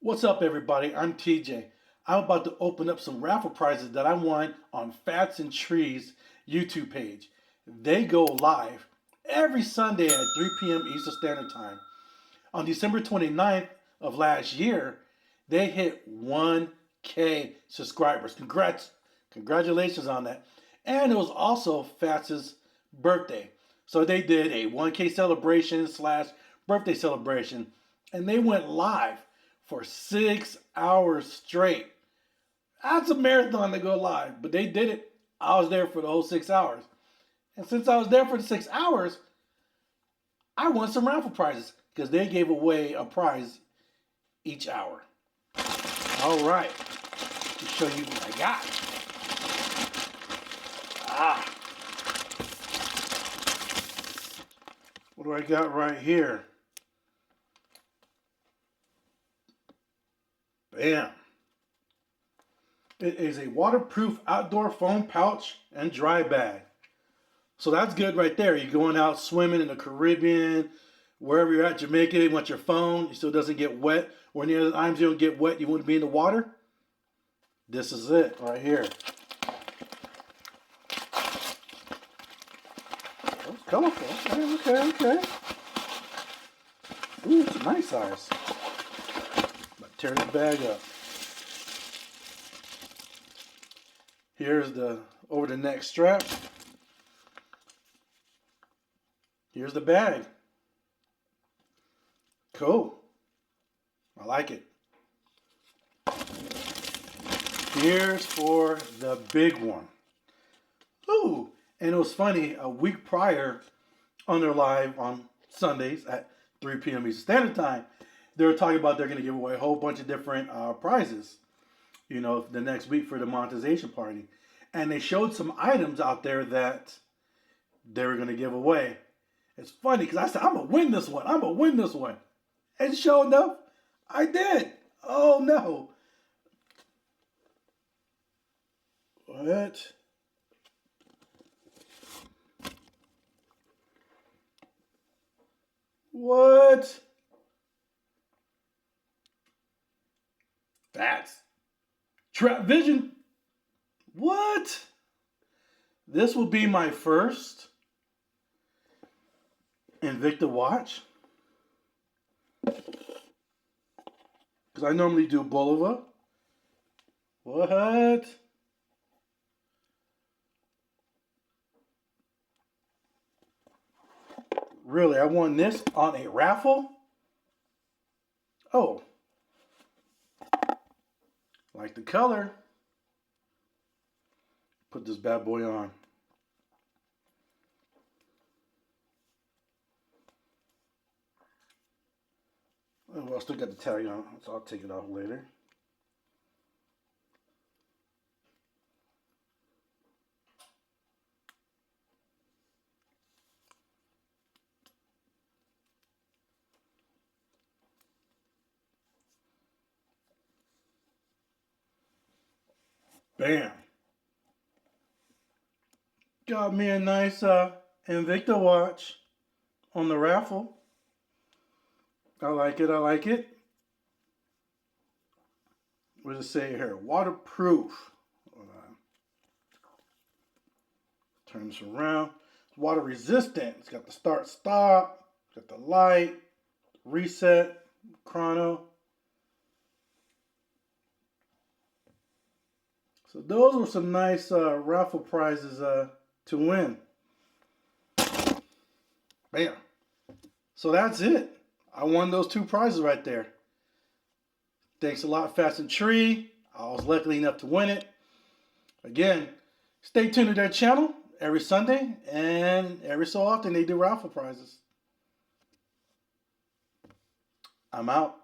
What's up, everybody? I'm TJ. I'm about to open up some raffle prizes that I won on Fats and Trees YouTube page. They go live every Sunday at 3 p.m. Eastern Standard Time. On December 29th of last year, they hit 1K subscribers. Congratulations on that. And it was also Fats' birthday. So they did a 1K celebration / birthday celebration, and they went live for 6 hours straight. That's a marathon to go live, but they did it. I was there for the whole 6 hours. And since I was there for the 6 hours, I won some raffle prizes because they gave away a prize each hour. All right, let me show you what I got. What do I got right here? Bam. It is a waterproof outdoor foam pouch and dry bag. So that's good right there. You're going out swimming in the Caribbean, wherever you're at, Jamaica, you want your phone, it still doesn't get wet. Or any other times you don't get wet, you wouldn't be in the water. This is it right here. Oh, it's colorful. Okay. Ooh, it's a nice size. Tear this bag up. Here's the over the neck strap. Here's the bag. Cool. I like it. Here's for the big one. Ooh, and it was funny, a week prior on their live on Sundays at 3 p.m. Eastern Standard Time, they were talking about they're going to give away a whole bunch of different prizes, you know, the next week for the monetization party. And they showed some items out there that they were going to give away. It's funny because I said, I'm going to win this one. And sure enough, I did. Oh, no. What? What? That's Trap Vision. What? This will be my first Invicta watch. Because I normally do Bulova. What? Really? I won this on a raffle? Oh. Like the color. Put this bad boy on. Oh, well, I still got the tag on, so I'll take it off later. Bam. Got me a nice Invicta watch on the raffle. I like it. What does it say here? Waterproof. Hold on. Turn this around. It's water resistant. It's got the start stop. It's got the light, reset, chrono. So those were some nice raffle prizes to win. Bam. So that's it. I won those 2 prizes right there. Thanks a lot, Fats and Tree. I was lucky enough to win it. Again, stay tuned to their channel every Sunday, and every so often they do raffle prizes. I'm out.